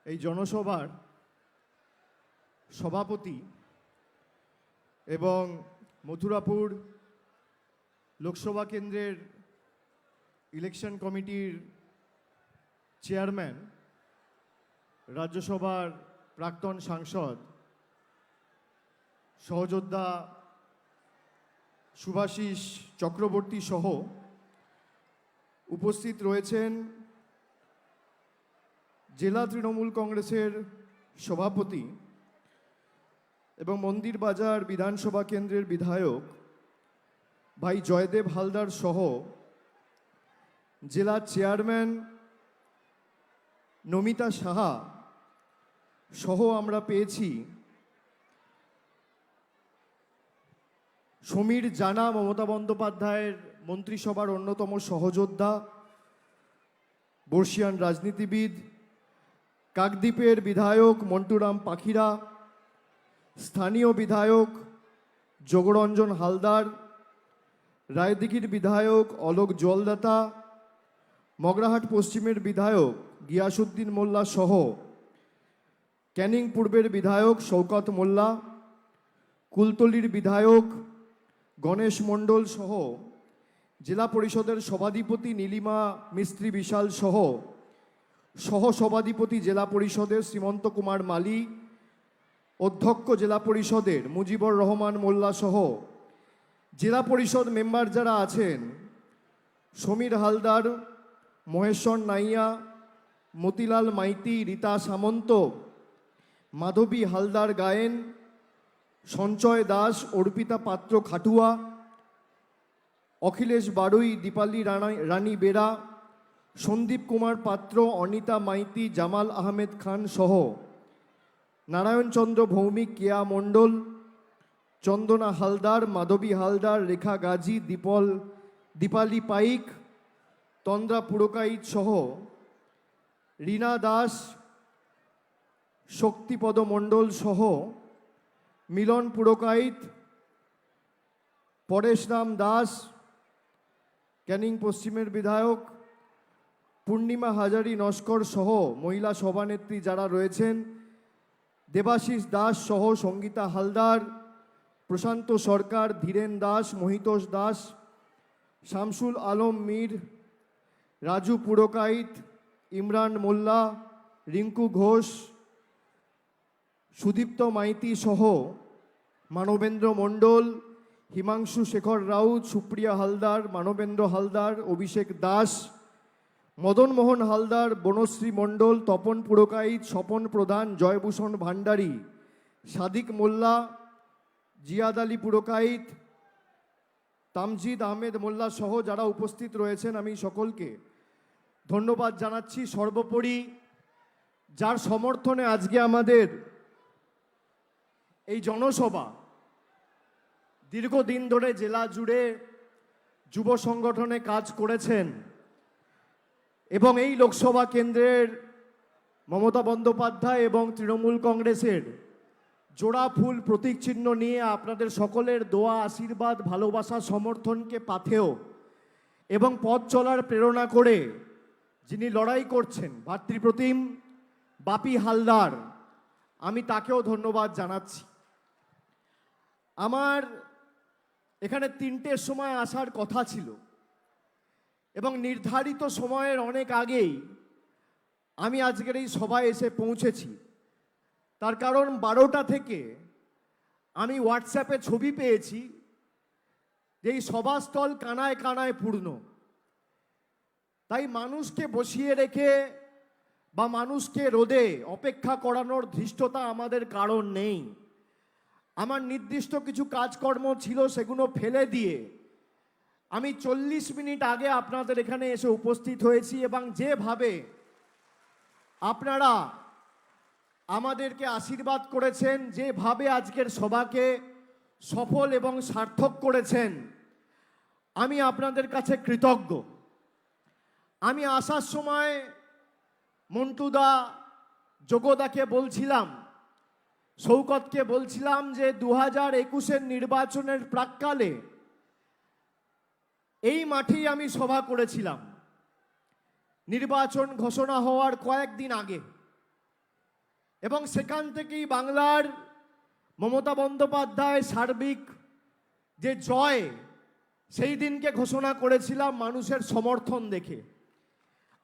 এই জনসভার সভাপতি এবং মথুরাপুর লোকসভা কেন্দ্রের ইলেকশন কমিটির চেয়ারম্যান, রাজ্যসভার প্রাক্তন সাংসদ সহযোদ্ধা শুভাশিস চক্রবর্তী সহ উপস্থিত রয়েছেন জেলা তৃণমূল কংগ্রেসের সভাপতি এবং মন্দির বাজার বিধানসভা কেন্দ্রের বিধায়ক ভাই জয়দেব হালদার সহ জেলা চেয়ারম্যান নমিতা সাহা সহ আমরা পেয়েছি সমীর জানা, মমতা বন্দ্যোপাধ্যায়ের মন্ত্রিসভার অন্যতম সহযোদ্ধা, বর্ষিয়ান রাজনীতিবিদ, কাকদ্বীপের বিধায়ক মন্টুরাম পাখিরা, স্থানীয় বিধায়ক যোগরঞ্জন হালদার, রায়দিঘির বিধায়ক অলোক জলদাতা, মগরাহাট পশ্চিমের বিধায়ক গিয়াসুদ্দিন মোল্লা সহ ক্যানিং পূর্বের বিধায়ক শওকত মোল্লা, কুলতলির বিধায়ক গণেশ মণ্ডল সহ জেলা পরিষদের সভাধিপতি নীলিমা মিস্ত্রি বিশাল সহ সভাধিপতি জেলা পরিষদের শ্রীমন্ত কুমার মালি, অধ্যক্ষ জেলা পরিষদের মুজিবুর রহমান মোল্লা সহ জেলা পরিষদ মেম্বার যারা আছেন সমীর হালদার, মহেশ্বর নাইয়া, মতিলাল মাইতি, রীতা সামন্ত, মাধবী হালদার গায়েন, সঞ্চয় দাস, অর্পিতা পাত্র খাটুয়া, অখিলেশ বাড়ুই, দীপালি রানী বেরা, সন্দীপ কুমার পাত্র, অনিতা মাইতি, জামাল আহমেদ খান সহ নারায়ণচন্দ্র ভৌমিক, কেয়া মণ্ডল, চন্দনা হালদার, মাধবী হালদার, রেখা গাজী, দীপালি পাইক, তন্দ্রা পুরকাইত সহ রীনা দাস, শক্তিপদ মণ্ডল সহ মিলন পুরকাইত, পরেশরাম দাস, ক্যানিং পশ্চিমের বিধায়ক পূর্ণিমা হাজারি নস্কর সহ মহিলা সভানেত্রী যারা রয়েছেন, দেবাশিস দাস সহ সঙ্গীতা হালদার, প্রশান্ত সরকার, ধীরেন দাস, মহিতোষ দাস, শামসুল আলম মীর, রাজু পুরকাইত, ইমরান মোল্লা, রিঙ্কু ঘোষ, সুদীপ্ত মাইতি সহ মানবেন্দ্র মণ্ডল, হিমাংশু শেখর রাউত, সুপ্রিয়া হালদার, মানবেন্দ্র হালদার, অভিষেক দাস, মদনমোহন হালদার, বনশ্রী মণ্ডল, তপন পুরকাইত, স্বপন প্রধান, জয়ভূষণ ভান্ডারী, সাদিক মোল্লা, জিয়াদ আলী পুরকাইত, তামজিদ আহমেদ মোল্লা সহ যারা উপস্থিত রয়েছেন আমি সকলকে ধন্যবাদ জানাচ্ছি। সর্বোপরি যার সমর্থনে আজকে আমাদের এই জনসভা, দীর্ঘদিন ধরে জেলা জুড়ে যুব সংগঠনে কাজ করেছেন এবং এই লোকসভা কেন্দ্রের মমতা বন্দ্যোপাধ্যায় এবং তৃণমূল কংগ্রেসের জোড়া ফুল প্রতীক চিহ্ন নিয়ে আপনাদের সকলের দোয়া, আশীর্বাদ, ভালোবাসা, সমর্থনকে পাথেয় এবং পথ চলার প্রেরণা করে যিনি লড়াই করছেন ভাতৃপ্রতিম বাপি হালদার, আমি তাকেও ধন্যবাদ জানাচ্ছি। আমার এখানে 3টের সময় আসার কথা ছিল এবং নির্ধারিত সময়ের অনেক আগেই আমি আজকের এই সভায় এসে পৌঁছেছি। তার কারণ 12টা থেকে আমি হোয়াটসঅ্যাপে ছবি পেয়েছি যে এই সভাস্থল কানায় কানায় পূর্ণ। তাই মানুষকে বসিয়ে রেখে বা মানুষকে রোদে অপেক্ষা করানোর ধৃষ্টতা আমাদের কারণ নেই। আমার নির্দিষ্ট কিছু কাজকর্ম ছিল, সেগুলো ফেলে দিয়ে আমি 40 মিনিট আগে আপনাদের এখানে এসে উপস্থিত হয়েছি এবং যেভাবে আপনারা আমাদেরকে আশীর্বাদ করেছেন, যেভাবে আজকের সভাকে সফল এবং সার্থক করেছেন, আমি আপনাদের কাছে কৃতজ্ঞ। আমি আসার সময় মন্টুদা, যোগদাকে বলছিলাম, শওকতকে বলছিলাম যে 2021-এর নির্বাচনের প্রাক্কালে এই মাঠেই আমি সভা করেছিলাম নির্বাচন ঘোষণা হওয়ার কয়েকদিন আগে। এবং সেখান থেকেই বাংলার মমতা বন্দ্যোপাধ্যায় সার্বিক যে জয়, সেই দিনকে ঘোষণা করেছিলাম মানুষের সমর্থন দেখে।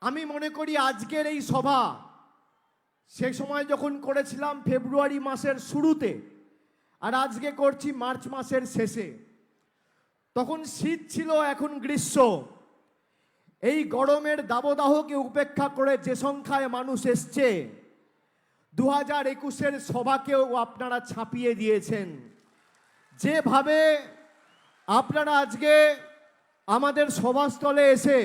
আমি মনে করি আজকের এই সভা সে সময় যখন করেছিলাম ফেব্রুয়ারি মাসের শুরুতে, আর আজকে করছি মার্চ মাসের শেষে, তখন শীত ছিল, এখন গ্রীষ্ম। এই গরমের দাবদাহকে উপেক্ষা করে যে সংখ্যায় মানুষ এসছে, 2021-এর সভাকেও আপনারা ছাপিয়ে দিয়েছেন। যেভাবে আপনারা আজকে আমাদের সভাস্থলে এসে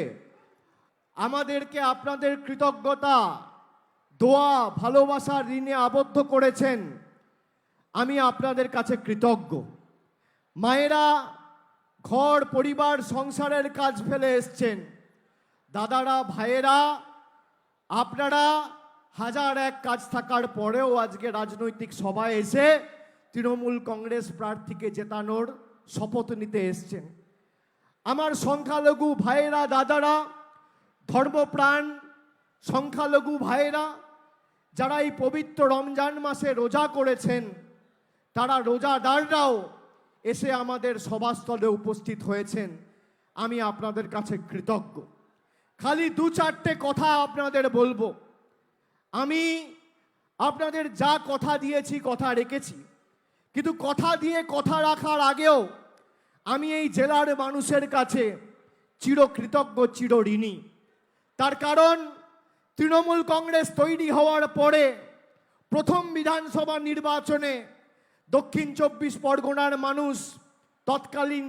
আমাদেরকে আপনাদের কৃতজ্ঞতা, দোয়া, ভালোবাসার ঋণে আবদ্ধ করেছেন, আমি আপনাদের কাছে কৃতজ্ঞ। মায়েরা ঘর পরিবার সংসারের কাজ ফেলে এসছেন, দাদারা ভাইয়েরা আপনারা হাজার এক কাজ থাকার পরেও আজকে রাজনৈতিক সভায় এসে তৃণমূল কংগ্রেস প্রার্থীকে জেতানোর শপথ নিতে এসছেন। আমার সংখ্যালঘু ভাইয়েরা, দাদারা, ধর্মপ্রাণ সংখ্যালঘু ভাইয়েরা যারা এই পবিত্র রমজান মাসে রোজা করেছেন, তারা রোজাদাররাও এসে আমাদের সভাস্থলে উপস্থিত হয়েছেন। আমি আপনাদের কাছে কৃতজ্ঞ। খালি দু চারটে কথা আপনাদের বলবো। আমি আপনাদের যা কথা দিয়েছি, কথা রেখেছি, কিন্তু কথা দিয়ে কথা রাখার আগেও আমি এই জেলার মানুষের কাছে চিরকৃতজ্ঞ, চিরঋণী। তার কারণ তৃণমূল কংগ্রেস তৈরি হওয়ার পরে প্রথম বিধানসভা নির্বাচনে দক্ষিণ 24 পরগনার মানুষ, তৎকালীন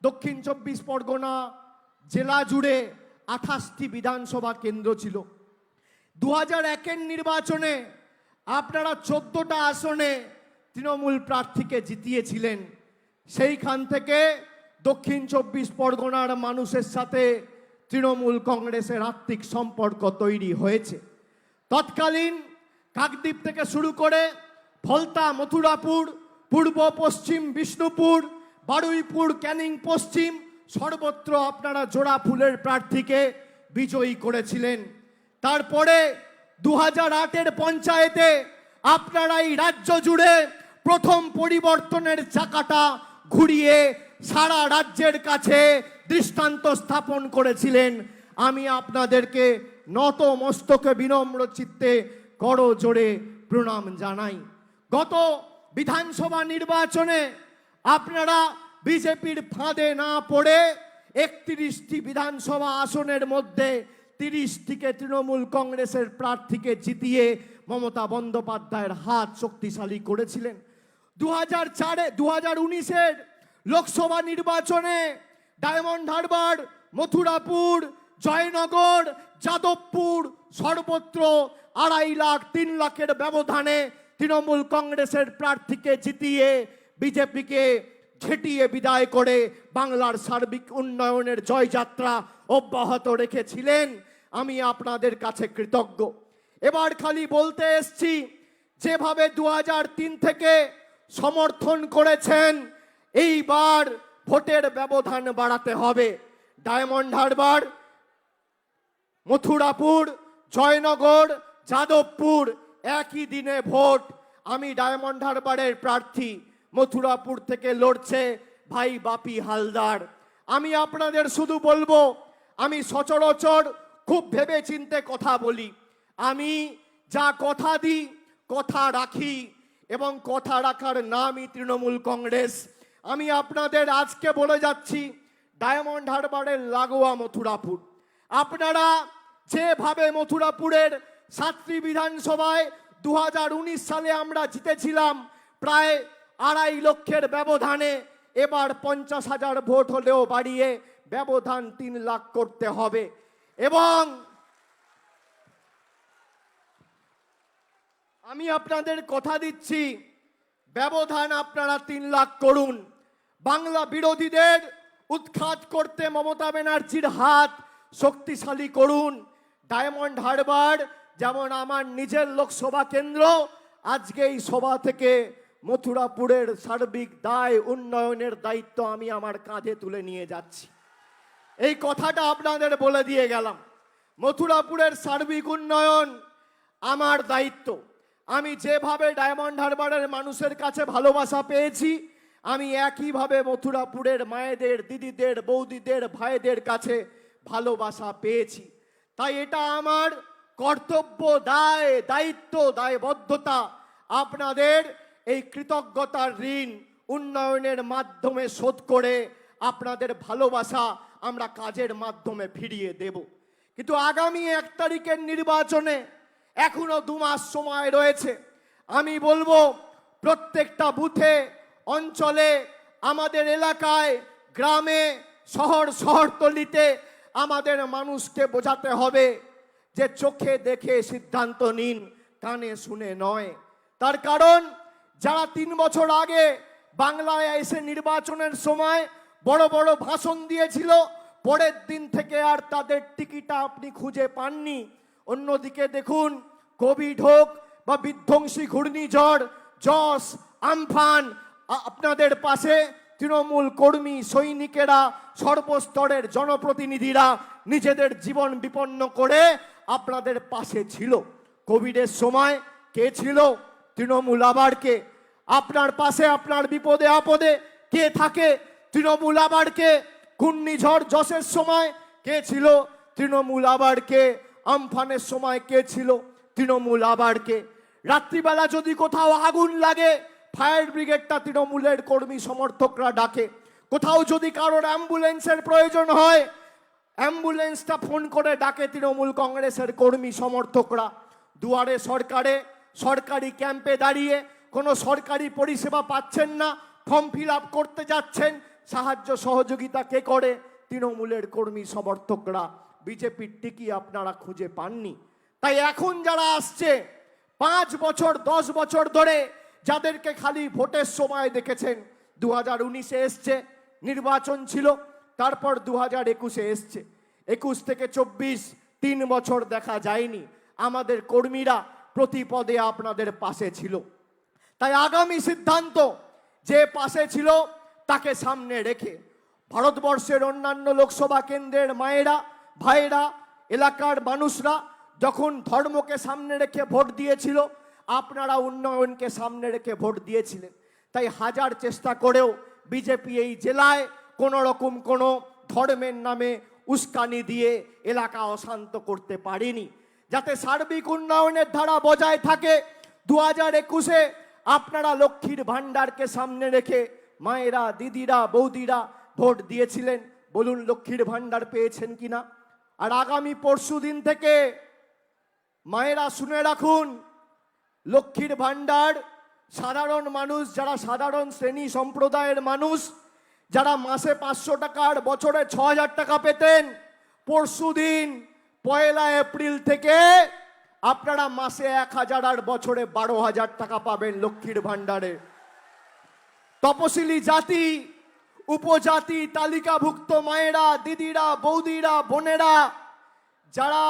দক্ষিণ 24 পরগনা জেলা জুড়ে 28টি বিধানসভা কেন্দ্র ছিল। 2001-এর নির্বাচনে আপনারা 14টা আসনে তৃণমূল প্রার্থীকে জিতিয়েছিলেন। সেইখান থেকে দক্ষিণ 24 পরগনার মানুষের সাথে তৃণমূল কংগ্রেসের আত্মিক সম্পর্ক তৈরি হয়েছে। তৎকালীন কাকদ্বীপ থেকে শুরু করে ফলতা, মথুরাপুর, পূর্ব পশ্চিম বিষ্ণুপুর, বারুইপুর, ক্যানিং পশ্চিম, সর্বত্র আপনারা জোড়া ফুলের প্রার্থীকে বিজয়ী করেছিলেন। তারপরে 2008-এর পঞ্চায়েতে আপনারা এই রাজ্য জুড়ে প্রথম পরিবর্তনের চাকাটা ঘুরিয়ে সারা রাজ্যের কাছে দৃষ্টান্ত স্থাপন করেছিলেন। আমি আপনাদেরকে নত মস্তকে বিনম্র চিত্তে করজোড়ে প্রণাম জানাই। গত বিধানসভা নির্বাচনে আপনারা বিজেপির ফাঁদে না পড়ে 31টি বিধানসভা আসনের মধ্যে 30টিকে তৃণমূল কংগ্রেসের প্রার্থীকে জিতিয়ে মমতা বন্দ্যোপাধ্যায়ের হাত শক্তিশালী করেছিলেন। 2019-এর লোকসভা নির্বাচনে ডায়মন্ড হারবার, মথুরাপুর, জয়নগর, যাদবপুর সর্বত্র 2.5 লাখ 3 লাখের ব্যবধানে তৃণমূল কংগ্রেসের প্রার্থীকে জিতিয়ে বিজেপিকে ঝেঁটিয়ে বিদায় করে বাংলার সার্বিক উন্নয়নের জয়যাত্রা অব্যাহত রেখেছিলেন। আমি আপনাদের কাছে কৃতজ্ঞ। এবার খালি বলতে এসছি, যেভাবে 2003 থেকে সমর্থন করেছেন, এইবার ভোটের ব্যবধান বাড়াতে হবে। ডায়মন্ড হারবার, মথুরাপুর, জয়নগর, যাদবপুর একই দিনে ভোট। আমি ডায়মন্ড হারবারের প্রার্থী, মথুরাপুর থেকে লড়ছে ভাই বাপি হালদার। আমি আপনাদের শুধু বলবো, আমি সচরাচর খুব ভেবে চিন্তে কথা বলি। আমি যা কথা দিই, কথা রাখি, এবং কথা রাখার নামই তৃণমূল কংগ্রেস। আমি আপনাদের আজকে বলে যাচ্ছি, ডায়মন্ড হারবারের লাগোয়া মথুরাপুর, আপনারা যেভাবে মথুরাপুরের 7টি বিধানসভায় 2019 সালে আমরা জিতেছিলাম প্রায় 2.5 লক্ষের ব্যবধানে, এবার 50,000 ভোট হলেও বাড়িয়ে ব্যবধান 3 লাখ করতে হবে। এবং আমি আপনাদের কথা দিচ্ছি, ব্যবধান আপনারা 3 লাখ করুন। বাংলা বিরোধীদের উৎখাত করতে মমতা ব্যানার্জির হাত শক্তিশালী করুন। ডায়মন্ড হারবার যেমন আমার নিজের লোকসভা কেন্দ্র, আজকে এই সভা থেকে মথুরাপুরের সার্বিক দায়, উন্নয়নের দায়িত্ব আমি আমার কাঁধে তুলে নিয়ে যাচ্ছি। এই কথাটা আপনাদের বলে দিয়ে গেলাম। মথুরাপুরের সার্বিক উন্নয়ন আমার দায়িত্ব। আমি যেভাবে ডায়মন্ড হারবারের মানুষের কাছে ভালোবাসা পেয়েছি, আমি একইভাবে মথুরাপুরের মায়েদের, দিদিদের, বৌদিদের, ভাইদের কাছে ভালোবাসা পেয়েছি। তাই এটা আমার কর্তব্য, দায়, দায়িত্ব, দায়বদ্ধতা আপনাদের এই কৃতজ্ঞতার ঋণ উন্নয়নের মাধ্যমে শোধ করে আপনাদের ভালোবাসা আমরা কাজের মাধ্যমে ফিরিয়ে দেব। কিন্তু আগামী 1 তারিখের নির্বাচনে এখনো 2 মাস সময় রয়েছে। আমি বলবো প্রত্যেকটা বুথে, অঞ্চলে, আমাদের এলাকায়, গ্রামে, শহরতলিতে আমাদের মানুষকে বোঝাতে হবে যে চোখে দেখে সিদ্ধান্ত নিন, কানে শুনে নয়। তার কারণ যারা 3 বছর আগে বাংলায় এসে নির্বাচনের সময় বড় বড় ভাষণ দিয়েছিল, পরের দিন থেকে আর তাদের টিকিটা আপনি খুঁজে পাননি। অন্যদিকে দেখুন, কোভিড হোক বা বিধ্বংসী ঘূর্ণিঝড়, যশ, আমফান, আপনাদের পাশে তৃণমূল কর্মী, সৈনিকেরা, সর্বস্তরের জনপ্রতিনিধিরা নিজেদের জীবন বিপন্ন করে আপনাদের পাশে ছিল। কোভিডের সময় কে ছিল? তৃণমূল। আবার কে? আপনার পাশে আপনার বিপদে আপদে কে থাকে? তৃণমূল। আবার কে? ঘূর্ণিঝড় যশের সময় কে ছিল? তৃণমূল। আবার কে? আমফানের সময় কে ছিল? তৃণমূল। আবার কে? রাত্রিবেলা যদি কোথাও আগুন লাগে, ফায়ার ব্রিগেডটা তৃণমূলের কর্মী সমর্থকরা ডাকে। কোথাও যদি কারোর অ্যাম্বুলেন্সের প্রয়োজন হয়, অ্যাম্বুলেন্সটা ফোন করে ডাকে তৃণমূল কংগ্রেসের কর্মী সমর্থকরা। দুয়ারে সরকারে, সরকারি ক্যাম্পে দাঁড়িয়ে কোনো সরকারি পরিষেবা পাচ্ছেন না, ফর্ম ফিল আপ করতে যাচ্ছেন, সাহায্য সহযোগিতা কে করে? তৃণমূলের কর্মী সমর্থকরা। বিজেপির টিকি আপনারা খুঁজে পাননি। তাই এখন যারা আসছে 5 বছর 10 বছর ধরে, যাদেরকে খালি ভোটের সময় দেখেছেন, 2019-এ এসছে, নির্বাচন ছিল, তারপর 2021-এ এসছে, 21 থেকে 24 3 বছর দেখা যায়নি। আমাদের কর্মীরা প্রতি পদে আপনাদের পাশে ছিল। তাই আগামী সিদ্ধান্ত, যে পাশে ছিল তাকে সামনে রেখে ভারতবর্ষের অন্যান্য লোকসভা কেন্দ্রের মায়েরা, ভাইয়েরা, এলাকার মানুষরা যখন ধর্মকে সামনে রেখে ভোট দিয়েছিল, আপনারা উন্নয়নকে সামনে রেখে ভোট দিয়েছিলেন। তাই হাজার চেষ্টা করেও বিজেপি এই জেলায় কোনো রকম কোনো ধর্মের নামে উস্কানি দিয়ে এলাকা অশান্ত করতে পারেনি। যাতে সার্বিক উন্নয়নের ধারা বজায় থাকে, 2021-এ আপনারা লক্ষ্মীর ভাণ্ডারকে সামনে রেখে মায়েরা, দিদিরা, বৌদিরা ভোট দিয়েছিলেন। বলুন লক্ষ্মীর ভাণ্ডার পেয়েছেন কিনা? আর আগামী পরশুদিন থেকে মায়েরা শুনে রাখুন, লক্ষ্মীর ভাণ্ডার সাধারণ মানুষ, যারা সাধারণ শ্রেণী সম্প্রদায়ের মানুষ, যারা মাসে 500 টাকা আর বছরে 6000 টাকা পেতেন, পরশুদিন 1 এপ্রিল থেকে আপনারা মাসে 1000 আর বছরে 12,000 টাকা পাবেন লক্ষ্মীর ভাণ্ডারে। তপশিলি জাতি, উপজাতি, তালিকাভুক্ত মায়েরা, দিদিরা, বৌদিরা, বোনেরা যারা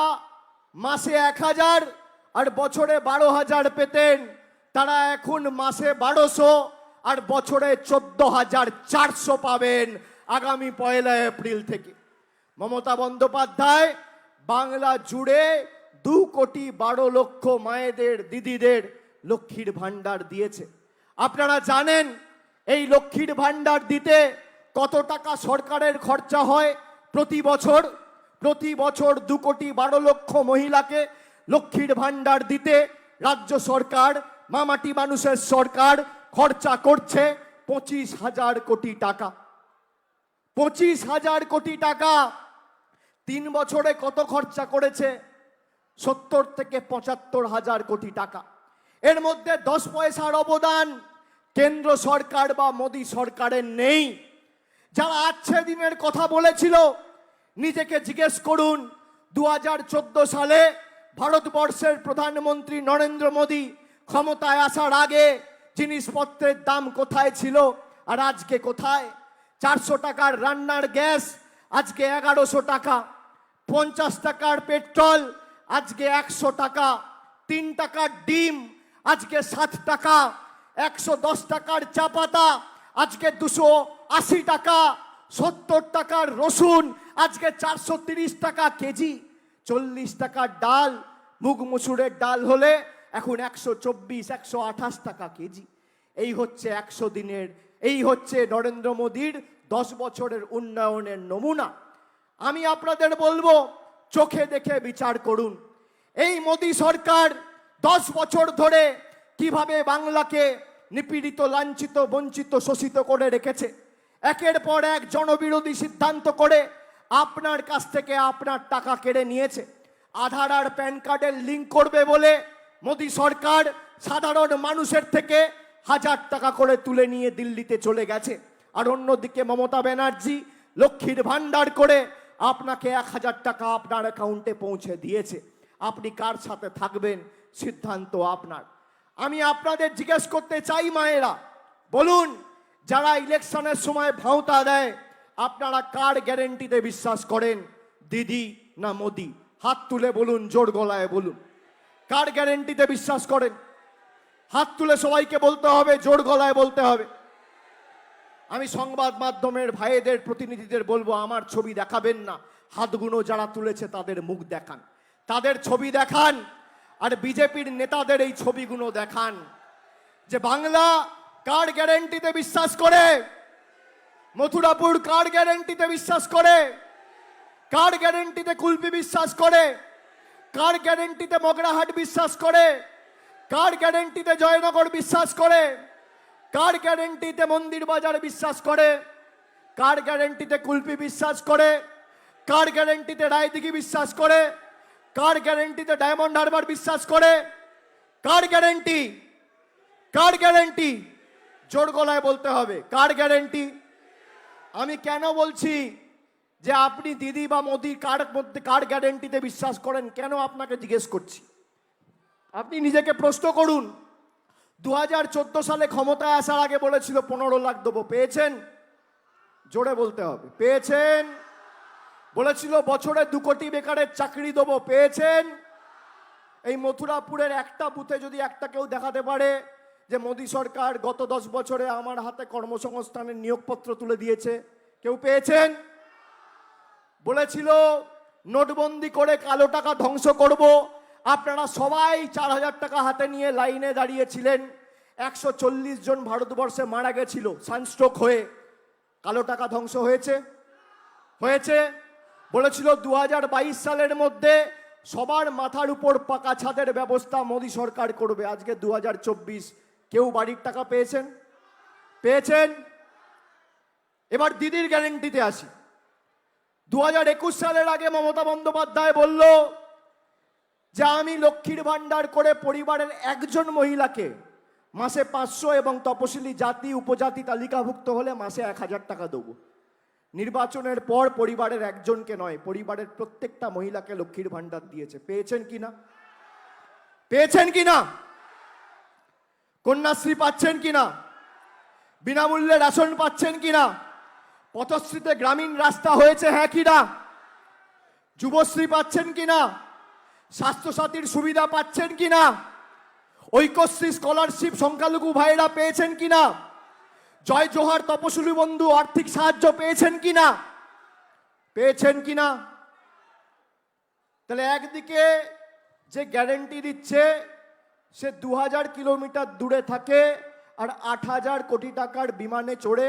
মাসে 1000 আর বছরে 12,000 পেতেন, তারা এখন মাসে 1200 আর বছরে 14,400 পাবেন আগামী 1 এপ্রিল থেকে। মমতা বন্দ্যোপাধ্যায় বাংলা জুড়ে 2,12,00,000 মায়েদের, দিদিদের লক্ষ্মীর ভাণ্ডার দিয়েছে। আপনারা জানেন এই লক্ষ্মীর ভাণ্ডার দিতে কত টাকা সরকারের খরচা হয় প্রতি বছর? প্রতি বছর 2,12,00,000 মহিলাকে লক্ষ্মীর ভাণ্ডার দিতে রাজ্য সরকার, মামাটি মানুষের সরকার খরচা করছে 25,000 কোটি টাকা। 25,000 কোটি টাকা 3 বছরে কত খরচা করেছে? 70 থেকে 75,000 কোটি টাকা। এর মধ্যে 10 পয়সার অবদান কেন্দ্র সরকার বা মোদী সরকারের নেই। যারা আছে দিনের কথা বলেছিল, নিজেকে জিজ্ঞেস করুন 2014 সালে ভারতবর্ষের প্রধানমন্ত্রী নরেন্দ্র মোদী ক্ষমতায় আসার আগে জিনিসপত্রের দাম কোথায় ছিল আর আজকে কোথায়? 400 টাকার রান্নার গ্যাস আজকে 1100 টাকা, 50 টাকার পেট্রোল আজকে 100 টাকা, 3 টাকার ডিম আজকে 7 টাকা, 110 টাকার চা পাতা আজকে 280 টাকা, 70 টাকার রসুন আজকে 430 টাকা কেজি, 40 টাকার ডাল, মুগ মুসুরের ডাল হলে এখন 124, 128 টাকা কেজি। এই হচ্ছে 100 দিনের, এই হচ্ছে নরেন্দ্র মোদীর 10 বছরের উন্নয়নের নমুনা। আমি আপনাদের বলবো, চোখে দেখে বিচার করুন। এই মোদী সরকার 10 বছর ধরে কিভাবে বাংলাকে নিপীড়িত, লাঞ্ছিত, বঞ্চিত, শোষিত করে রেখেছে। একের পর এক জনবিরোধী সিদ্ধান্ত করে আপনার কাছ থেকে আপনার টাকা কেড়ে নিয়েছে। আধার আর প্যান কার্ডের লিঙ্ক করবে বলে মোদী সরকার সাধারণ মানুষের থেকে 1000 টাকা করে তুলে নিয়ে দিল্লিতে চলে গেছে। আর অন্যদিকে মমতা ব্যানার্জি লক্ষ্মীর ভান্ডার করে আপনাকে 1000 টাকা আপনার অ্যাকাউন্টে পৌঁছে দিয়েছে। আপনি কার সাথে থাকবেন সিদ্ধান্ত আপনার। আমি আপনাদের জিজ্ঞেস করতে চাই, মায়েরা বলুন, যারা ইলেকশনের সময় ভাঁওতা দেয়, আপনারা কার গ্যারেন্টিতে বিশ্বাস করেন, দিদি না মোদি? হাত তুলে বলুন, জোর গলায় বলুন, কার গ্যারেন্টিতে বিশ্বাস করেন? হাত তুলে সবাইকে বলতে হবে, জোর গলায় বলতে হবে। আমি সংবাদ মাধ্যমের ভাইদের, প্রতিনিধিদের বলবো, আমার ছবি দেখাবেন না, হাতগুলো যারা তুলেছে তাদের মুখ দেখান, তাদের ছবি দেখান। আর বিজেপির নেতাদের এই ছবিগুলো দেখান যে বাংলা কার গ্যারেন্টিতে বিশ্বাস করে, মথুরাপুর কার গ্যারেন্টিতে বিশ্বাস করে, কার গ্যারেন্টিতে কুলপি বিশ্বাস করে, কার গ্যারেন্টিতে মগরাহাট বিশ্বাস করে, কার গ্যারেন্টিতে জয়নগর বিশ্বাস করে, কার গ্যারেন্টিতে মন্দির বাজার বিশ্বাস করে, কার গ্যারেন্টিতে কুলপি বিশ্বাস করে, কার গ্যারেন্টিতে রায়দিঘি বিশ্বাস করে, কার গ্যারেন্টিতে ডায়মন্ড হারবার বিশ্বাস করে, কার গ্যারেন্টি, কার গ্যারেন্টি? জোর গলায় বলতে হবে, কার গ্যারেন্টি? আমি কেন বলছি যে আপনি দিদি বা মোদি কার মধ্যে কার গ্যারেন্টিতে বিশ্বাস করেন, কেন আপনাকে জিজ্ঞেস করছি। আপনি নিজেকে প্রশ্ন করুন। 2014 সালে ক্ষমতায় আসার আগে বলেছিল 15 লাখ দেবো, পেয়েছেন? জোরে বলতে হবে, পেয়েছেন? বলেছিল বছরে 2 কোটি বেকারের চাকরি দেবো, পেয়েছেন? এই মথুরাপুরের একটা বুথে যদি একটা কেউ দেখাতে পারে যে মোদী সরকার গত 10 বছরে আমার হাতে কর্মসংস্থানের নিয়োগপত্র তুলে দিয়েছে, কেউ পেয়েছেন? বলেছিল নোটবন্দি করে কালো টাকা ধ্বংস করব, আপনারা সবাই 4000 টাকা হাতে নিয়ে লাইনে দাঁড়িয়েছিলেন। 140 জন ভারতবর্ষে মারা গেছিল সানস্ট্রোক হয়ে। কালো টাকা ধ্বংস হয়েছে? হয়েছে। বলেছিল 2022 সালের মধ্যে সবার মাথার উপর পাকা ছাদের ব্যবস্থা মোদী সরকার করবে। আজকে 2024, কেউ বাড়ির টাকা পেয়েছেন? পেয়েছেন? এবার দিদির গ্যারেন্টিতে আসি। 2021 সালের আগে মমতা বন্দ্যোপাধ্যায় বলল যে আমি লক্ষ্মীর ভান্ডার করে পরিবারের একজন মহিলাকে মাসে 500 এবং তপশিলি জাতি উপজাতি তালিকাভুক্ত হলে মাসে 1000 টাকা দেবো। নির্বাচনের পর পরিবারের একজনকে নয়, পরিবারের প্রত্যেকটা মহিলাকে লক্ষ্মীর ভান্ডার দিয়েছে। পেয়েছেন কিনা? পেয়েছেন কিনা? কন্যাশ্রী পাচ্ছেন কিনা? বিনামূল্যে রেশন পাচ্ছেন কিনা? পথশ্রীতে গ্রামীণ রাস্তা হয়েছে, হ্যাঁ কিনা? যুবশ্রী পাচ্ছেন কিনা? স্বাস্থ্যসাথীর সুবিধা পাচ্ছেন কিনা? ঐক্যশ্রী স্কলারশিপ সংখ্যালঘু ভাইরা পেয়েছেন কিনা? জয় জোহার তপশিলি বন্ধু আর্থিক সাহায্য পেয়েছেন কিনা? পেয়েছেন কিনা? তাহলে একদিকে যে গ্যারেন্টি দিচ্ছে সে 2000 কিলোমিটার দূরে থাকে আর 8000 কোটি টাকার বিমানে চড়ে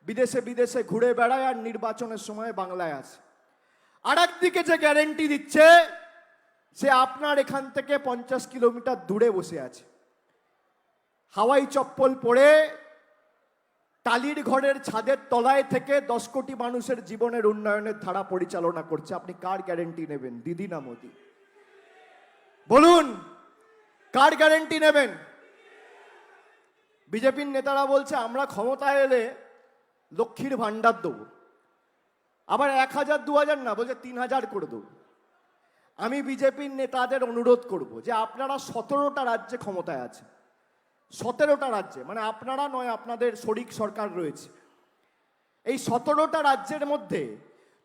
বিদেশে বিদেশে ঘুরে বেড়ায় আর নির্বাচনের সময় বাংলায় আসে। আর একদিকে যে গ্যারেন্টি দিচ্ছে সে আপনার এখান থেকে 50 কিলোমিটার দূরে বসে আছে, হাওয়াই চপ্পল পরে টালির ঘরের ছাদের তলায় থেকে 10 কোটি মানুষের জীবনের উন্নয়নের ধারা পরিচালনা করছে। আপনি কার গ্যারেন্টি নেবেন, দিদি না মোদি? বলুন, কার গ্যারেন্টি নেবেন? বিজেপির নেতারা বলছে আমরা ক্ষমতায় এলে লক্ষ্মীর ভান্ডার দেবো, আবার 1000 2000 না, বলছে 3000 করে দেবো। আমি বিজেপির নেতাদের অনুরোধ করব যে আপনারা 17টা রাজ্যে ক্ষমতায় আছে, 17টা রাজ্যে, মানে আপনারা নয়, আপনাদের শরিক সরকার রয়েছে। এই 17টা রাজ্যের মধ্যে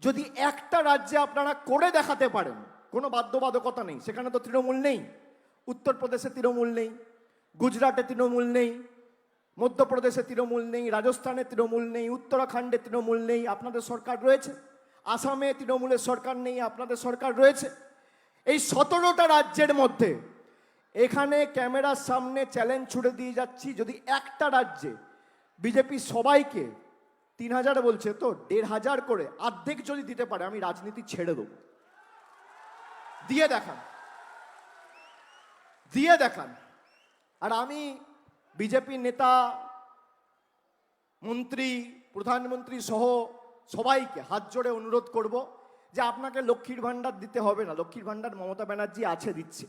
যদি একটা রাজ্যে আপনারা করে দেখাতে পারেন, কোনো বাধ্যবাধকতা নেই, সেখানে তো তৃণমূল নেই, উত্তরপ্রদেশে তৃণমূল নেই, গুজরাটে তৃণমূল নেই, মধ্যপ্রদেশে তৃণমূল নেই, রাজস্থানে তৃণমূল নেই, উত্তরাখণ্ডে তৃণমূল নেই, আপনাদের সরকার রয়েছে। আসামে তৃণমূলের সরকার নেই, আপনাদের সরকার রয়েছে। এই 17টা রাজ্যের মধ্যে এখানে ক্যামেরার সামনে চ্যালেঞ্জ ছুড়ে দিয়ে যাচ্ছি, যদি একটা রাজ্যে বিজেপি সবাইকে 3,000 বলছে তো 1,500 করে অর্ধেক যদি দিতে পারে, আমি রাজনীতি ছেড়ে দেবো। দিয়ে দেখান, দিয়ে দেখান। আর আমি বিজেপি নেতা, মন্ত্রী, প্রধানমন্ত্রী সহ সবাইকে হাত জোড়ে অনুরোধ করব যে আপনাকে লক্ষ্মীর ভাণ্ডার দিতে হবে না। লক্ষ্মীর ভাণ্ডার মমতা ব্যানার্জি আছে, দিচ্ছে।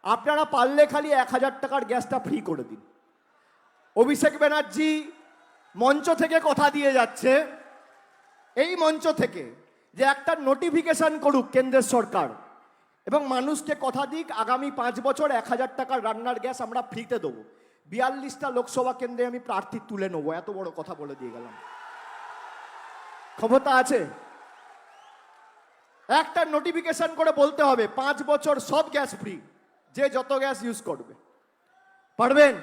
আপনারা পারলে খালি 1,000 টাকার গ্যাসটা ফ্রি করে দিন। অভিষেক ব্যানার্জি মঞ্চ থেকে কথা দিয়ে যাচ্ছে, এই মঞ্চ থেকে, যে একটা নোটিফিকেশন করুক কেন্দ্রের সরকার এবং মানুষকে কথা দিক আগামী 5 বছর 1,000 টাকার রান্নার গ্যাস আমরা ফ্রিতে দেবো। 42টা লোকসভা কেন্দ্রে আমি প্রার্থী তুলে নেবো, এত বড় কথা বলে দিয়ে গেলাম। ক্ষমতা আছে। একটা নোটিফিকেশন করে বলতে হবে 5 বছর সব গ্যাস ফ্রি, যে যত গ্যাস ইউজ করবে। পারবেন?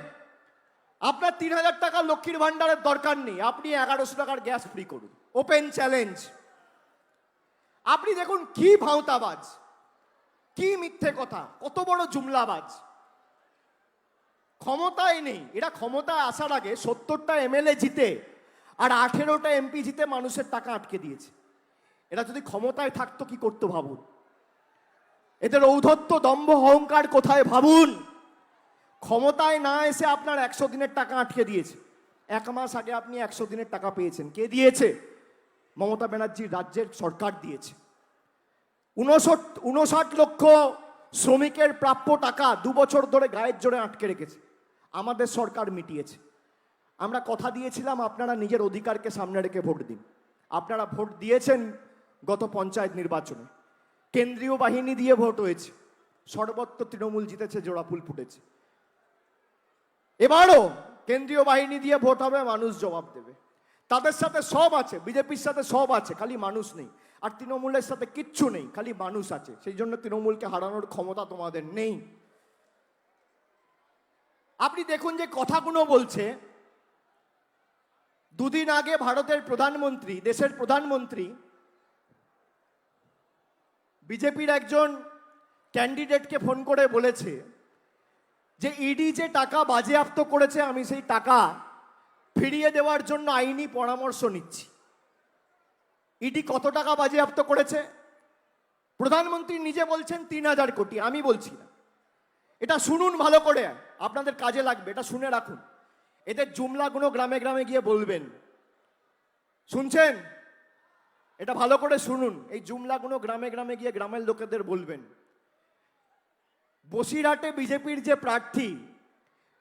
আপনার 3,000 টাকা লক্ষ্মীর ভাণ্ডারের দরকার নেই, আপনি 1,100 টাকার গ্যাস ফ্রি করুন। Open challenge. আপনি দেখুন কি ভাঁওতাবাজ, কি মিথ্যে কথা, কত বড় জুমলাবাজ। ক্ষমতায় নেই, এরা ক্ষমতায় আসার আগে 70টা এমএলএ জিতে আর 18টা এমপি জিতে মানুষের টাকা আটকে দিয়েছে। এরা যদি ক্ষমতায় থাকতো কি করতো ভাবুন। এদের ঔদ্ধত্য, দম্ভ, অহংকার কোথায় ভাবুন। ক্ষমতায় না এসে আপনার 100 দিনের টাকা আটকে দিয়েছে। 1 মাস আগে আপনি 100 দিনের টাকা পেয়েছেন। কে দিয়েছে? মমতা ব্যানার্জির রাজ্যের সরকার দিয়েছে। 59 লক্ষ শ্রমিকের প্রাপ্য টাকা 2 বছর ধরে গায়ের জোরে আটকে রেখেছে, আমাদের সরকার মিটিয়েছে। আমরা কথা দিয়েছিলাম আপনারা নিজের অধিকারকে সামনে রেখে ভোট দিন। আপনারা ভোট দিয়েছেন গত পঞ্চায়েত নির্বাচনে, কেন্দ্রীয় বাহিনী দিয়ে ভোট হয়েছে, সর্বত্র তৃণমূল জিতেছে, জোড়াফুল ফুটেছে। এবারও কেন্দ্রীয় বাহিনী দিয়ে ভোট হবে, মানুষ জবাব দেবে। তাদের সাথে সব আছে, বিজেপির সাথে সব আছে, খালি মানুষ নেই। আর তৃণমূলের সাথে কিচ্ছু নেই, খালি মানুষ আছে। সেই জন্য তৃণমূলকে হারানোর ক্ষমতা তোমাদের নেই। আপনি দেখুন যে কথাগুলো বলছে। 2 দিন আগে ভারতের প্রধানমন্ত্রী, দেশের প্রধানমন্ত্রী, বিজেপির একজন ক্যান্ডিডেটকে ফোন করে বলেছে যে ইডি যে টাকা বাজেয়াপ্ত করেছে, আমি সেই টাকা ফিরিয়ে দেওয়ার জন্য আইনি পরামর্শ নিচ্ছি। ইডি কত টাকা বাজেয়াপ্ত করেছে? প্রধানমন্ত্রী নিজে বলছেন 3,000 কোটি। আমি বলছি না, এটা শুনুন ভালো করে, আপনাদের কাজে লাগবে, এটা শুনে রাখুন। এদের জুমলাগুলো গ্রামে গ্রামে গিয়ে বলবেন। শুনছেন? এটা ভালো করে শুনুন। এই জুমলাগুলো গ্রামে গ্রামে গিয়ে গ্রামের লোকেদের বলবেন। বসিরহাটে বিজেপির যে প্রার্থী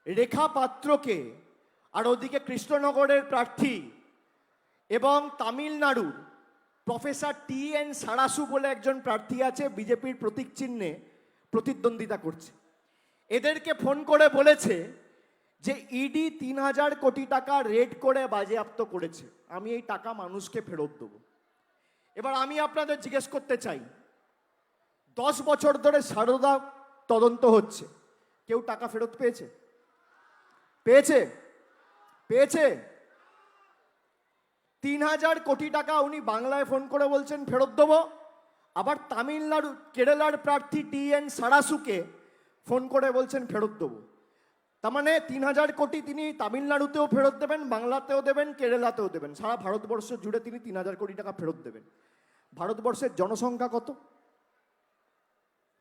রেখা পাত্রকে, আর ওদিকে কৃষ্ণনগরের প্রার্থী এবং তামিলনাড়ুর প্রফেসর TN সারাসু বলে একজন প্রার্থী আছে, বিজেপির প্রতীক চিহ্নে প্রতিদ্বন্দ্বিতা করছে। এদেরকে ফোন করে বলেছে যে ইডি 3,000 কোটি টাকা রেড করে বাজেয়াপ্ত করেছে, আমি এই টাকা মানুষকে ফেরত দেবো। এবার আমি আপনাদের জিজ্ঞেস করতে চাই, 10 বছর ধরে সারদা তদন্ত হচ্ছে, কেউ টাকা ফেরত পেয়েছে? পেয়েছে? পেয়েছে? 3,000 কোটি টাকা উনি বাংলায় ফোন করে বলছেন ফেরত দেবো, আবার তামিলনাড়ু, কেরালার প্রার্থী TN সারাসুকে ফোন করে বলছেন ফেরত দেবো। তার মানে 3,000 কোটি তিনি তামিলনাড়ুতেও ফেরত দেবেন, বাংলাতেও দেবেন, কেরালাতেও দেবেন, সারা ভারতবর্ষ জুড়ে তিনি 3,000 কোটি টাকা ফেরত দেবেন। ভারতবর্ষের জনসংখ্যা কত?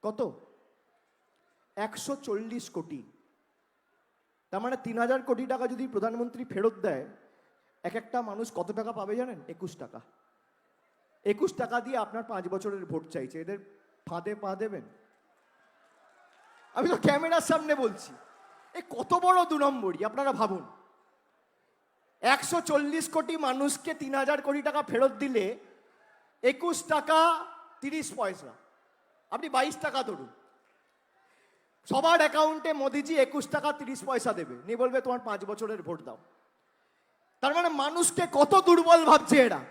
কত? 140 কোটি। তার মানে 3,000 কোটি টাকা যদি প্রধানমন্ত্রী ফেরত দেয়, এক একটা মানুষ কত টাকা পাবে জানেন? 21 টাকা। 21 টাকা দিয়ে আপনার 5 বছরের ভোট চাইছে। এদের ফাঁদে পা দেবেন? আমি তো ক্যামেরার সামনে বলছি, এ কত বড় 2 নম্বরই আপনারা ভাবুন। 140 কোটি মানুষকে 3,000 কোটি টাকা ফেরত দিলে 21 টাকা 30 পয়সা, আপনি 22 টাকা ধরুন। সবার অ্যাকাউন্টে মোদিজি 21 টাকা 30 পয়সা দেবে, নিয়ে বলবে তোমার 5 বছরের ভোট দাও। তার মানে মানুষকে কত দুর্বল ভাবছে এরা,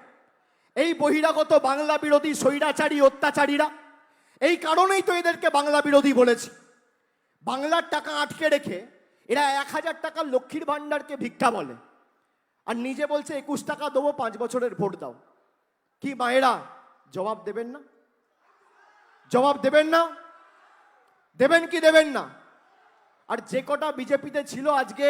এই বহিরাগত বাংলা বিরোধী স্বৈরাচারী অত্যাচারীরা। এই কারণেই তো এদেরকে বাংলা বিরোধী বলেছি। বাংলার টাকা আটকে রেখে এরা 1,000 টাকা লক্ষ্মীর ভাণ্ডারকে ভিক্ষা বলে, আর নিজে বলছে 21 টাকা দেবো, 5 বছরের ভোট দাও। কি মায়েরা জবাব দেবেন না? জবাব দেবেন না? দেবেন কি দেবেন না? আর যে কটা বিজেপিতে ছিল আজকে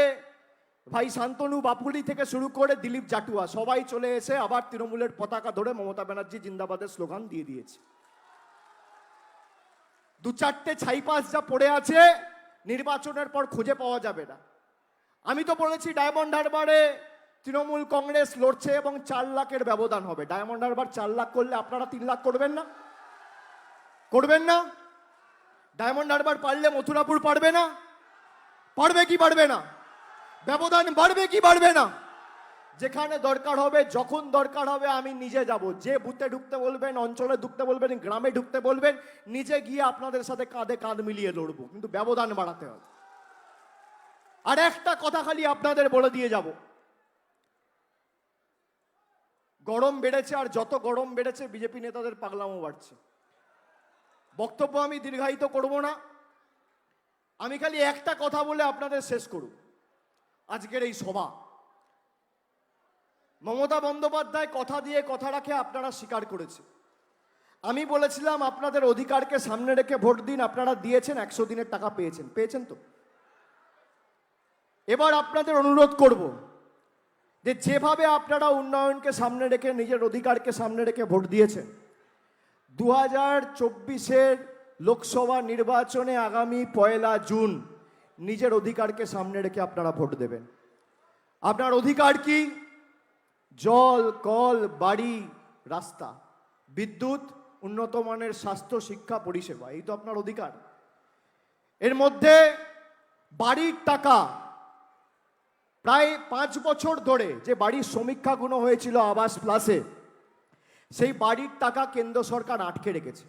ভাই শান্তনু বাপুলি থেকে শুরু করে দিলীপ জাটুয়া সবাই চলে এসে আবার তৃণমূলের পতাকা ধরে মমতা ব্যানার্জি জিন্দাবাদের স্লোগান দিয়ে দিয়েছে। দু চারটে ছাইপাস যা পড়ে আছে নির্বাচনের পর খুঁজে পাওয়া যাবে না। আমি তো বলেছি ডায়মন্ড হারবারে তৃণমূল কংগ্রেস লড়ছে এবং 4 লাখের ব্যবধান হবে। ডায়মন্ড হারবার 4 লাখ করলে আপনারা 3 লাখ করবেন না? করবেন না? ডায়মন্ড হারবার পারলে মথুরাপুর পারবে না? পারবে কি পারবে না? ব্যবধান বাড়বে কি বাড়বে না? যেখানে দরকার হবে, যখন দরকার হবে আমি নিজে যাব। যে বুথে ঢুকতে বলবেন, অঞ্চলে ঢুকতে বলবেন, গ্রামে ঢুকতে বলবেন, নিজে গিয়ে আপনাদের সাথে কাঁধে কাঁধ মিলিয়ে লড়বো, কিন্তু ব্যবধান বাড়াতে হবে। আর একটা কথা খালি আপনাদের বলে দিয়ে যাব, গরম বেড়েছে, আর যত গরম বেড়েছে বিজেপি নেতাদের পাগলামো বাড়ছে। বক্তব্য আমি দীর্ঘায়িত করব না, আমি খালি একটা কথা বলে আপনাদের শেষ করব। আজকের এই সভা, মমতা বন্দ্যোপাধ্যায় কথা দিয়ে কথা রাখে, আপনারা স্বীকার করেছে। আমি বলেছিলাম আপনাদের অধিকারকে সামনে রেখে ভোট দিন, আপনারা দিয়েছেন, 100 দিনের টাকা পেয়েছেন। পেয়েছেন তো? এবার আপনাদের অনুরোধ করব যে যেভাবে আপনারা উন্নয়নকে সামনে রেখে, নিজের অধিকারকে সামনে রেখে ভোট দিয়েছেন, 2024-এর লোকসভা নির্বাচনে আগামী 1 জুন নিজের অধিকারকে সামনে রেখে আপনারা ভোট দেবেন। আপনার অধিকার কি? জল, কল, বাড়ি, রাস্তা, বিদ্যুৎ, উন্নত মানের স্বাস্থ্য, শিক্ষা, পরিষেবা, এই তো আপনার অধিকার। এর মধ্যে বাড়ির টাকা প্রায় 5 বছর ধরে যে বাড়ির সমীক্ষাগুলো হয়েছিল আবাস প্লাসে, সেই বাড়ির টাকা কেন্দ্র সরকার আটকে রেখেছে।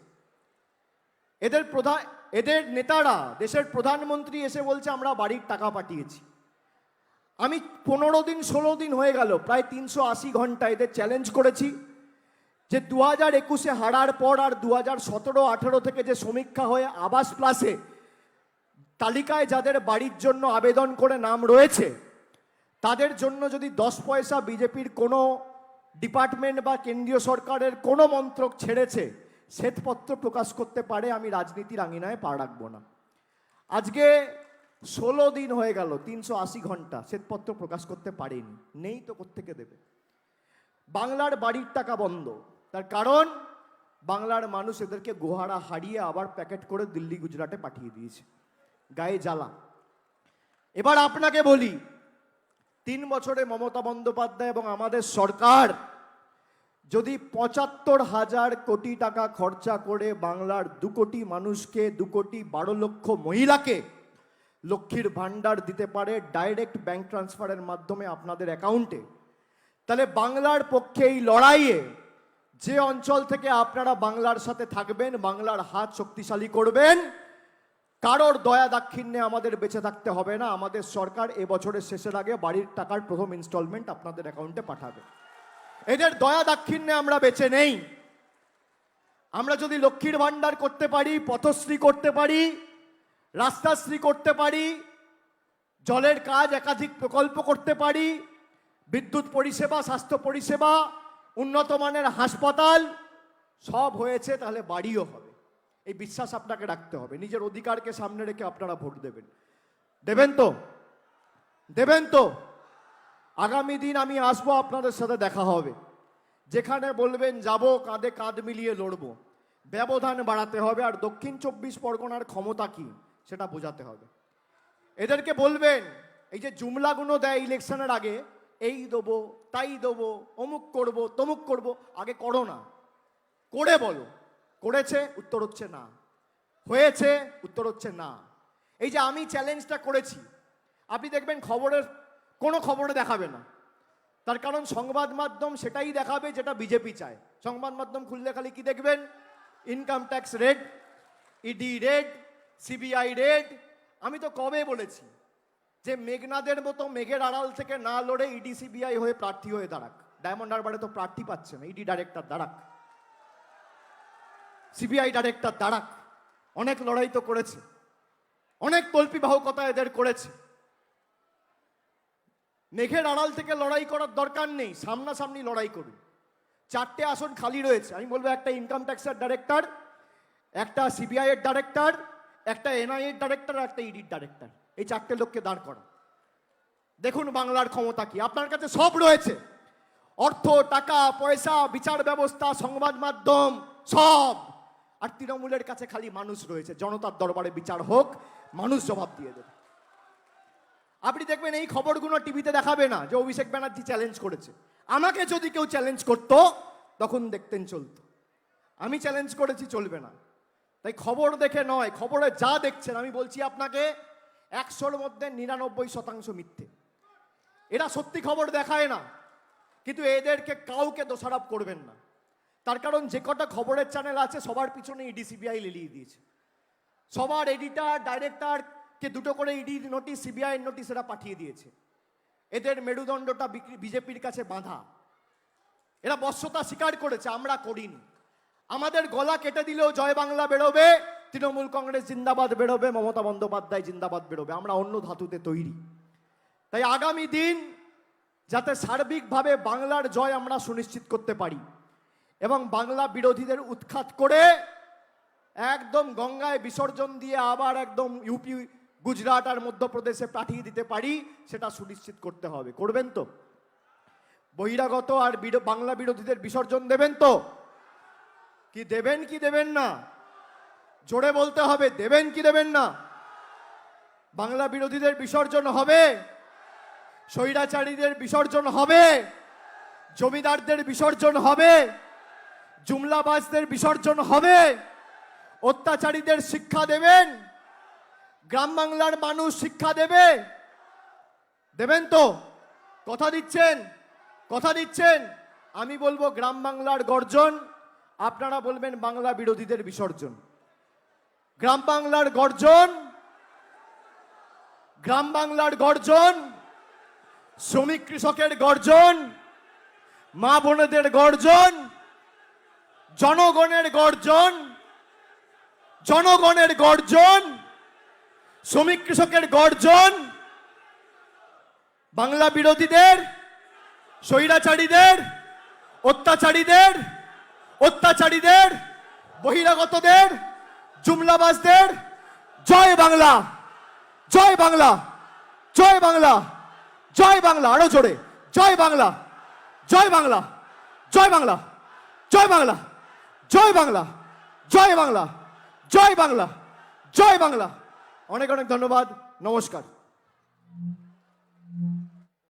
এদের নেতারা, দেশের প্রধানমন্ত্রী এসে বলছে আমরা বাড়ির টাকা পাঠিয়েছি। আমি 15 দিন 16 দিন হয়ে গেল, প্রায় 380 ঘন্টা এদের চ্যালেঞ্জ করেছি যে 2021-এ হারার পর আর 2017-18 থেকে যে সমীক্ষা হয়ে আবাস প্লাসে তালিকায় যাদের বাড়ির জন্য আবেদন করে নাম রয়েছে, তাদের জন্য যদি 10 পয়সা বিজেপির কোনো ডিপার্টমেন্ট বা কেন্দ্রীয় সরকারের কোনো মন্ত্রক ছেড়েছে, শ্বেতপত্র প্রকাশ করতে পারে, আমি রাজনীতির আঙিনায় পা রাখবো না। আজকে 16 দিন হয়ে গেল, 380 ঘন্টা শ্বেতপত্র প্রকাশ করতে পারেনি। নেই তো কোত্থেকে দেবে? বাংলার বাড়ির টাকা বন্ধ, তার কারণ বাংলার মানুষ এদেরকে গোহারা হারিয়ে আবার প্যাকেট করে দিল্লি গুজরাটে পাঠিয়ে দিয়েছে। গায়ে জ্বালা। এবার আপনাকে বলি, 3 বছরে মমতা বন্দ্যোপাধ্যায় এবং আমাদের সরকার যদি 75,000 কোটি টাকা খরচা করে বাংলার 2 কোটি মানুষকে, 2 কোটি 12 লক্ষ মহিলাকে লক্ষ্মীর ভান্ডার দিতে পারে ডাইরেক্ট ব্যাংক ট্রান্সফারের মাধ্যমে আপনাদের অ্যাকাউন্টে, তাহলে বাংলার পক্ষে এই লড়াইয়ে যে অঞ্চল থেকে আপনারা বাংলার সাথে থাকবেন, বাংলার হাত শক্তিশালী করবেন, কারোর দয়া দাক্ষিণ্যে আমাদের বেঁচে থাকতে হবে না। আমাদের সরকার এবছরের শেষের আগে বাড়ির টাকার প্রথম ইনস্টলমেন্ট আপনাদের অ্যাকাউন্টে পাঠাবে। এদের দয়া দাক্ষিণ্যে আমরা বেঁচে নেই। আমরা যদি লক্ষ্মীর ভান্ডার করতে পারি, পথশ্রী করতে পারি, রাস্তাশ্রী করতে পারি, জলের কাজ একাধিক প্রকল্প করতে পারি, বিদ্যুৎ পরিষেবা, স্বাস্থ্য পরিষেবা, উন্নত মানের হাসপাতাল সব হয়েছে, তাহলে বাড়িও হবে। এই বিশ্বাস আপনাকে রাখতে হবে। নিজের অধিকারকে সামনে রেখে আপনারা ভোট দেবেন। দেবেন তো? দেবেন তো? আগামী দিন আমি আসবো, আপনাদের সাথে দেখা হবে। যেখানে বলবেন যাব, কাঁধে কাঁধ মিলিয়ে লড়বো। ব্যবধান বাড়াতে হবে, আর দক্ষিণ 24 পরগনার ক্ষমতা কি সেটা বোঝাতে হবে। এদেরকে বলবেন, এই যে জুমলাগুলো দেয় ইলেকশনের আগে, এই দেবো, তাই দেবো, অমুক করব, তমুক করব, আগে করো না, করে বলো। করেছে? উত্তর হচ্ছে না। হয়েছে? উত্তর হচ্ছে না। এই যে আমি চ্যালেঞ্জটা করেছি, আপনি দেখবেন খবরের কোনো খবরে দেখাবে না, তার কারণ সংবাদ মাধ্যম সেটাই দেখাবে যেটা বিজেপি চায়। সংবাদ মাধ্যম খুললে খালি কি দেখবেন? Income tax raid, ED raid, CBI raid. আমি তো কবে বলেছি যে মেঘনাদের মতো মেঘের আড়াল থেকে না লড়ে ইডি সিবিআই হয়ে প্রার্থী হয়ে দাঁড়াক। ডায়মন্ড হারবারে তো প্রার্থী পাচ্ছে না, ইডি ডাইরেক্টর দাঁড়াক, সিবিআই ডাইরেক্টর দাঁড়াক। অনেক লড়াই তো করেছে, অনেক তল্পিবাহকতা এদের করেছে। মেঘের আড়াল থেকে লড়াই করার দরকার নেই, সামনাসামনি লড়াই করুন। 4টে আসন খালি রয়েছে, আমি বলবো একটা ইনকাম ট্যাক্সের ডাইরেক্টর, একটা সিবিআই এর ডাইরেক্টর, একটা এনআইএ এর ডাইরেক্টর, একটা ইডির ডাইরেক্টর। এই 4টে লোককে দাঁড় করান। দেখুন বাংলার ক্ষমতা কি। আপনার কাছে সব রয়েছে, অর্থ, টাকা পয়সা, বিচার ব্যবস্থা, সংবাদ মাধ্যম, সব। আর তৃণমূলের কাছে খালি মানুষ রয়েছে। জনতার দরবারে বিচার হোক, মানুষ জবাব দিয়ে দেবে। আপনি দেখবেন এই খবরগুলো টিভিতে দেখাবে না যে অভিষেক ব্যানার্জি চ্যালেঞ্জ করেছে। আমাকে যদি কেউ চ্যালেঞ্জ করতো তখন দেখতেন চলতো। আমি চ্যালেঞ্জ করেছি, চলবে না। তাই খবর দেখে নয়, খবরে যা দেখছেন আমি বলছি আপনাকে 100-র মধ্যে 99% মিথ্যে। এরা সত্যি খবর দেখায় না, কিন্তু এদেরকে কাউকে দোষারোপ করবেন না। তার কারণ যে কটা খবরের চ্যানেল আছে সবার পিছনে ইডি সিবিআই লেলিয়ে দিয়েছে। সবার এডিটর ডাইরেক্টরকে 2টো করে ইডি নোটিশ, সিবিআই নোটিশ এরা পাঠিয়ে দিয়েছে। এদের মেরুদণ্ডটা বিজেপির কাছে বাঁধা। এরা বশ্যতা স্বীকার করেছে, আমরা করিনি। আমাদের গলা কেটে দিলেও জয় বাংলা বেরোবে, তৃণমূল কংগ্রেস জিন্দাবাদ বেরোবে, মমতা বন্দ্যোপাধ্যায় জিন্দাবাদ বেরোবে। আমরা অন্য ধাতুতে তৈরি। তাই আগামী দিন যাতে সার্বিকভাবে বাংলার জয় আমরা সুনিশ্চিত করতে পারি এবং বাংলা বিরোধীদের উৎখাত করে একদম গঙ্গায় বিসর্জন দিয়ে আবার একদম ইউপি, গুজরাট আর মধ্যপ্রদেশে পাঠিয়ে দিতে পারি, সেটা সুনিশ্চিত করতে হবে। করবেন তো? বহিরাগত আর বাংলা বিরোধীদের বিসর্জন দেবেন তো? কি দেবেন কি দেবেন না? জোরে বলতে হবে, দেবেন কি দেবেন না? বাংলা বিরোধীদের বিসর্জন হবে, স্বৈরাচারীদের বিসর্জন হবে, জমিদারদের বিসর্জন হবে, জুমলাবাজদের বিসর্জন হবে, অত্যাচারীদের শিক্ষা দেবেন, গ্রাম বাংলার মানুষ শিক্ষা দেবে। দেবেন তো? কথা দিচ্ছেন? কথা দিচ্ছেন? আমি বলবো গ্রাম বাংলার গর্জন, আপনারা বলবেন বাংলা বিরোধীদের বিসর্জন। গ্রাম বাংলার গর্জন, গ্রাম বাংলার গর্জন, শ্রমিক কৃষকের গর্জন, মা বোনেদের গর্জন, জনগণের গর্জন, জনগণের গর্জন, শ্রমিক কৃষকের গর্জন, বাংলা বিরোধীদের, স্বৈরাচারীদের, অত্যাচারীদের, অত্যাচারীদের, বহিরাগতদের, জুমলাবাজদের। জয় বাংলা, জয় বাংলা, জয় বাংলা, জয় বাংলা। আরো জোরে, জয় বাংলা, জয় বাংলা, জয় বাংলা, জয় বাংলা, জয় বাংলা, জয় বাংলা, জয় বাংলা, জয় বাংলা। অনেক অনেক ধন্যবাদ। নমস্কার।